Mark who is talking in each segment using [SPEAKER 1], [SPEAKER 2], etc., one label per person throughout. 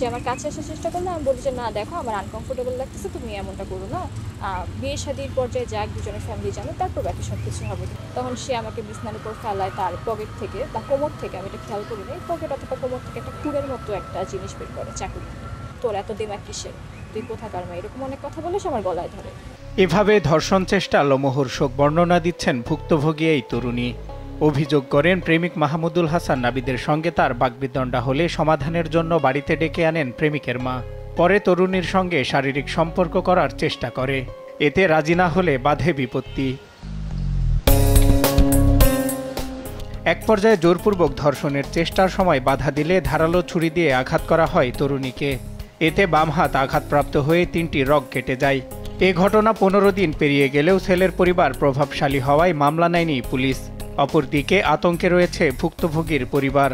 [SPEAKER 1] সে আমার কাছে আসার চেষ্টা করলো, আমি বলি যে না দেখো আমার আনকমফোর্টেবল লাগতেছে, তুমি এমনটা করো না, বিয়ে শাদীর পর্যায়ে যাক, দুজনের ফ্যামিলি জানো, তারপর বাকি সব কিছু হবে। তখন সে আমাকে বিছানার উপর ফেলায়, তার পকেট থেকে বা কোমর থেকে, আমি এটা খেয়াল করিনি, পকেট অথবা কোমর থেকে একটা কুড়ের মতো একটা জিনিস বের করে, চাকরি। তোর এত দিমাগ কিসের, তুই কোথাকার মেয়ে, এরকম অনেক কথা বলে সে আমার গলায় ধরে।
[SPEAKER 2] এভাবে ধর্ষণ চেষ্টা লোমহর্ষক বর্ণনা দিচ্ছেন ভুক্তভোগী এই তরুণী। অভিযোগ করেন প্রেমিক মাহমুদুল হাসান নাবিদের সঙ্গে তার বাগবিতণ্ডা হলে সমাধানের জন্য বাড়িতে ডেকে আনেন প্রেমিকের মা। পরে তরুণীর সঙ্গে শারীরিক সম্পর্ক করার চেষ্টা করে, এতে রাজি না হলে বাধে বিপত্তি। এক পর্যায়ে জোরপূর্বক ধর্ষণের চেষ্টার সময় বাধা দিলে ধারালো ছুরি দিয়ে আঘাত করা হয় তরুণীকে। এতে বাম হাত আঘাতপ্রাপ্ত হয়ে 3টি রগ কেটে যায়। এ ঘটনা 15 দিন পেরিয়ে গেলেও ছেলের পরিবার প্রভাবশালী হওয়ায় মামলা নেয়নি পুলিশ। অপরদিকে আতঙ্কে রয়েছে ভুক্তভোগীর পরিবার।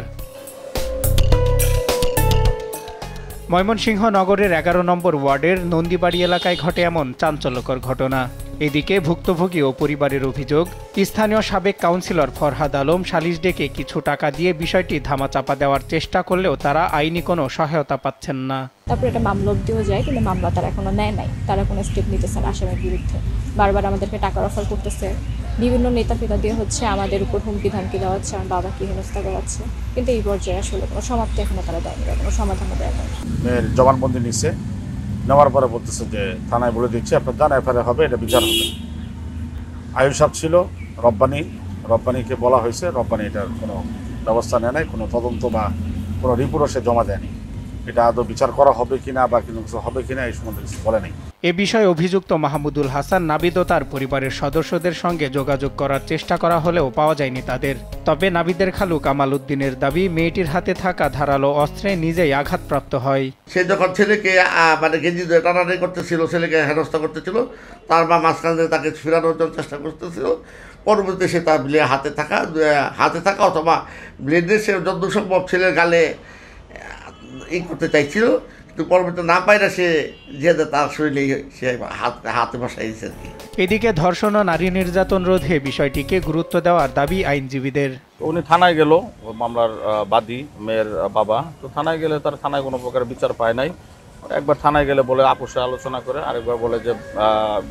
[SPEAKER 2] ময়মনসিংহ নগরের 11 নম্বর ওয়ার্ডের নন্দীবাড়ি এলাকায় ঘটে এমন চাঞ্চল্যকর ঘটনা। এদিকে ভুক্তভোগী ও পরিবারের অভিযোগ, স্থানীয় সাবেক কাউন্সিলর ফরহাদ আলম সালিশ ডেকে কিছু টাকা দিয়ে বিষয়টি ধামাচাপা দেওয়ার চেষ্টা করলেও তারা আইনি কোনো সহায়তা পাচ্ছেন না।
[SPEAKER 1] তারপর এটা মামলা অব্দিও যায়, কিন্তু মামলা তারা এখনো নেয় নাই, তারা কোনো স্টেপ নিতেছে না আসামির বিরুদ্ধে। বারবার আমাদেরকে টাকার অফার করতেছে, বিভিন্ন নেতা ফেতা দিয়ে হচ্ছে আমাদের উপর হুমকি ধামকি দেওয়া হচ্ছে, আমার বাবাকে হেনস্থা করাচ্ছে, কিন্তু এই পর্যায়ে আসলে কোনো সমাপ্তি এখনো তারা দেয়নি, কোনো সমাধানও দেয় না।
[SPEAKER 3] মেয়ের জবানবন্দি নিচ্ছে, নেওয়ার পরে বলতেছে যে থানায় বলে দিচ্ছি, আপনার জানা এফআইআর হবে, এটা বিচার হবে। আয়ুষ সাহেব ছিল, রব্বানিকে বলা হয়েছে, রব্বানি এটার কোনো ব্যবস্থা নেয় নাই, কোনো তদন্ত বা কোনো রিপোর্টও সে জমা দেয়নি। এটা আদৌ বিচার করা হবে কিনা বা কোনো কিছু হবে কিনা এই সম্বন্ধে কিছু বলে নেই।
[SPEAKER 2] এ বিষয়ে অভিযুক্ত মাহমুদুল হাসান নাবিদ ও তার পরিবারের সদস্যদের সঙ্গে যোগাযোগ করার চেষ্টা করা হলেও পাওয়া যায়নি তাদের। তবে নাবিদের খালু কামাল উদ্দিনের দাবি, মেয়েটির হাতে থাকা ধারালো অস্ত্রে নিজেই আঘাতপ্রাপ্ত হয়।
[SPEAKER 4] সে যখন ছেলেকে মানে গেঞ্জি টানাটানি করতেছিল, ছেলেকে হেনস্থা করতেছিল, তার মা মাঝখান থেকে তাকে ফেরানোর জন্য চেষ্টা করতেছিল। পরবর্তীতে সে তার হাতে থাকা অথবা ব্লেডে সে যত সম্ভব ছেলের গালে করতে চাইছিল, কিন্তু পরবর্তীতে না পাইলে সে যে তার শরীরে সে হাতে বসাইছে আর কি।
[SPEAKER 2] এদিকে ধর্ষণ ও নারী নির্যাতন রোধে বিষয়টিকে গুরুত্ব দেওয়ার দাবি আইনজীবীদের।
[SPEAKER 5] উনি থানায় গেল, মামলার বাদী মেয়ের বাবা, তো থানায় গেলে তার থানায় কোনো প্রকার বিচার পায় নাই। একবার থানায় গেলে বলে আপোষে আলোচনা করে, আরেকবার বলে যে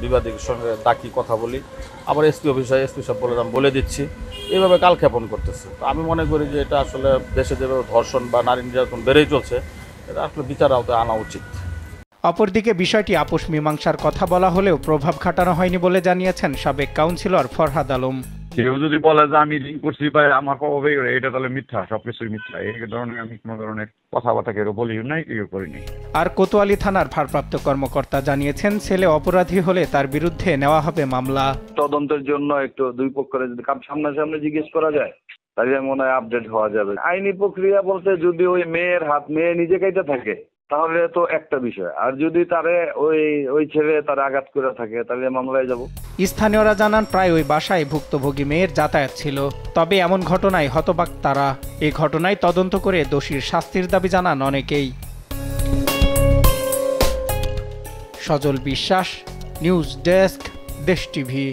[SPEAKER 5] বিবাদীর সঙ্গে ডাকি কথা বলি, আবার এসপি অফিসে এসপি সব বলে আমি বলে দিচ্ছি, এইভাবে কালক্ষেপণ করতেছে। তো আমি মনে করি যে এটা আসলে দেশে যেভাবে ধর্ষণ বা নারী নির্যাতন বেড়েই চলছে, এটা আসলে বিচার আওতায় আনা উচিত।
[SPEAKER 2] অপরদিকে বিষয়টি আপোষ মীমাংসার কথা বলা হলেও প্রভাব খাটানো হয়নি বলে জানিয়েছেন সাবেক কাউন্সিলর ফরহাদ আলম।
[SPEAKER 6] কেউ যদি বলে যে আমি লিঙ্ক করছি বা আমার প্রভাবে এটা তাহলে মিথ্যা, সবকিছুই মিথ্যা। এই ধরনের আমি কোনো ধরনের কথাবার্তা কেউ বলিও নাই, কেউ করিনি।
[SPEAKER 2] আর কোতোয়ালি থানার ভারপ্রাপ্ত কর্মকর্তা জানিয়েছেন, ছেলে অপরাধী হলে তার বিরুদ্ধে নেওয়া হবে মামলা।
[SPEAKER 7] তদন্তের জন্য একটু দুই পক্ষের যদি সামনাসামনি জিজ্ঞেস করা যায়, তাহলে মনে হয় আপডেট হওয়া যাবে। আইনি প্রক্রিয়া বলতে যদি ওই মেয়ের হাত মেয়ে নিজে কেটে থাকে তাহলে তো একটা বিষয়, আর যদি তারে ওই ছেলে তার আঘাত করে থাকে তাহলে মামলায় যাব।
[SPEAKER 2] স্থানীয়রা জানান, প্রায় ওই বাসায় ভুক্তভোগী মেয়ের যাতায়াত ছিল। তবে এমন ঘটনায় হতবাক তারা। এই ঘটনায় তদন্ত করে দোষীর শাস্তির দাবি জানান অনেকেই। সজল বিশ্বাস, নিউজ ডেস্ক, দেশ টিভি।